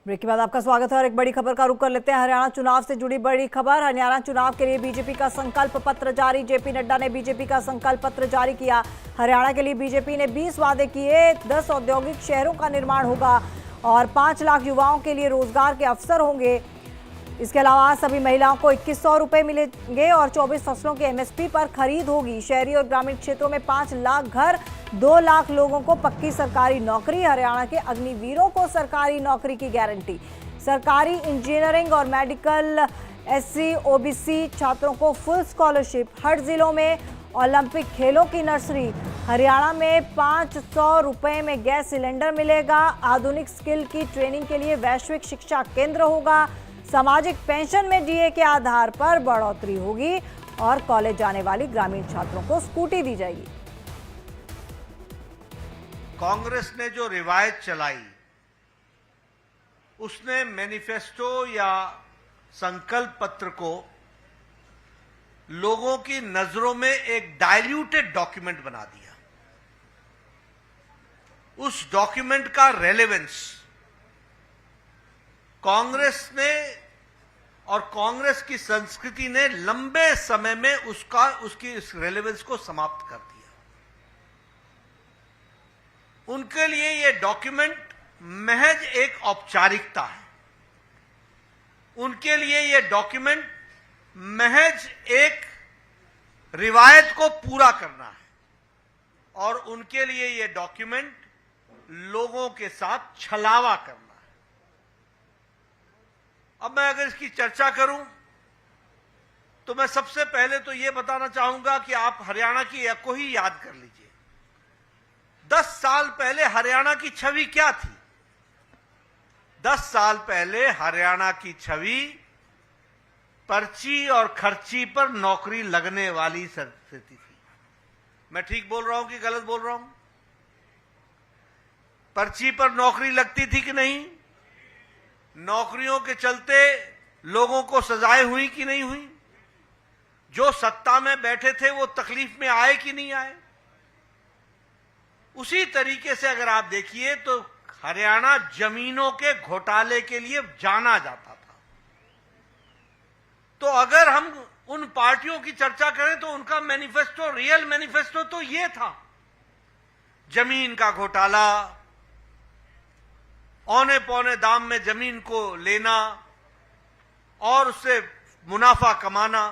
Break के बाद आपका स्वागत है और एक बड़ी खबर का रुख कर लेते हैं। हरियाणा चुनाव से जुड़ी बड़ी खबर। हरियाणा चुनाव के लिए बीजेपी का संकल्प पत्र जारी। जेपी नड्डा ने बीजेपी का संकल्प पत्र जारी किया। हरियाणा के लिए बीजेपी ने 20 वादे किए। 10 औद्योगिक शहरों का निर्माण होगा और 5 लाख युवाओं के लिए रोजगार के अवसर होंगे। इसके अलावा सभी महिलाओं को 2100 रुपए मिलेंगे और 24 फसलों के एमएसपी पर खरीद होगी। शहरी और ग्रामीण क्षेत्रों में 5 लाख घर, 2 लाख लोगों को पक्की सरकारी नौकरी। हरियाणा के अग्निवीरों को सरकारी नौकरी की गारंटी। सरकारी इंजीनियरिंग और मेडिकल एससी ओबीसी छात्रों को फुल स्कॉलरशिप। हर जिलों में ओलंपिक खेलों की नर्सरी। हरियाणा में 500 रुपए में गैस सिलेंडर मिलेगा। आधुनिक स्किल की ट्रेनिंग के लिए वैश्विक शिक्षा केंद्र होगा। सामाजिक पेंशन में डीए के आधार पर बढ़ोतरी होगी और कॉलेज जाने वाली ग्रामीण छात्रों को स्कूटी दी जाएगी। कांग्रेस ने जो रिवायत चलाई उसने मैनिफेस्टो या संकल्प पत्र को लोगों की नजरों में एक डाइल्यूटेड डॉक्यूमेंट बना दिया। उस डॉक्यूमेंट का रेलेवेंस कांग्रेस ने और कांग्रेस की संस्कृति ने लंबे समय में उसकी इस रेलेवेंस को समाप्त कर दिया। उनके लिए यह डॉक्यूमेंट महज एक औपचारिकता है। उनके लिए यह डॉक्यूमेंट महज एक रिवायत को पूरा करना है और उनके लिए यह डॉक्यूमेंट लोगों के साथ छलावा करना है। अब मैं अगर इसकी चर्चा करूं तो मैं सबसे पहले तो यह बताना चाहूंगा कि आप हरियाणा की एक को ही याद कर लीजिए। 10 साल पहले हरियाणा की छवि क्या थी? 10 साल पहले हरियाणा की छवि पर्ची और खर्ची पर नौकरी लगने वाली स्थिति थी। मैं ठीक बोल रहा हूं कि गलत बोल रहा हूं? पर्ची पर नौकरी लगती थी कि नहीं? नौकरियों के चलते लोगों को सजाएं हुई कि नहीं हुई? जो सत्ता में बैठे थे वो तकलीफ में आए कि नहीं आए? उसी तरीके से अगर आप देखिए तो हरियाणा जमीनों के घोटाले के लिए जाना जाता था। तो अगर हम उन पार्टियों की चर्चा करें तो उनका मैनिफेस्टो, रियल मैनिफेस्टो तो ये था। जमीन का घोटाला, औने पौने दाम में जमीन को लेना और उससे मुनाफा कमाना,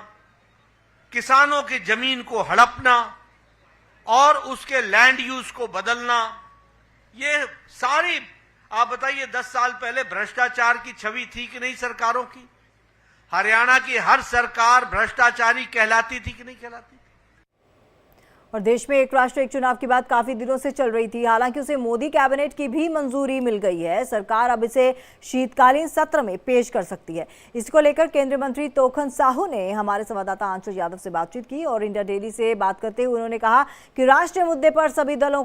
किसानों की जमीन को हड़पना और उसके लैंड यूज को बदलना, ये सारी आप बताइए 10 साल पहले भ्रष्टाचार की छवि थी कि नहीं सरकारों की? हरियाणा की हर सरकार भ्रष्टाचारी कहलाती थी कि नहीं कहलाती? और देश में एक राष्ट्र एक चुनाव की बात काफी दिनों से चल रही थी। हालांकि उसे मोदी कैबिनेट की भी मंजूरी मिल गई है। सरकार अब इसे शीतकालीन सत्र में पेश कर सकती है। इसको लेकर केंद्रीय मंत्री तोखन साहू ने हमारे संवाददाता आंचल यादव से बातचीत की और इंडिया डेली से बात करते हुए उन्होंने कहा कि राष्ट्रीय मुद्दे पर सभी दलों को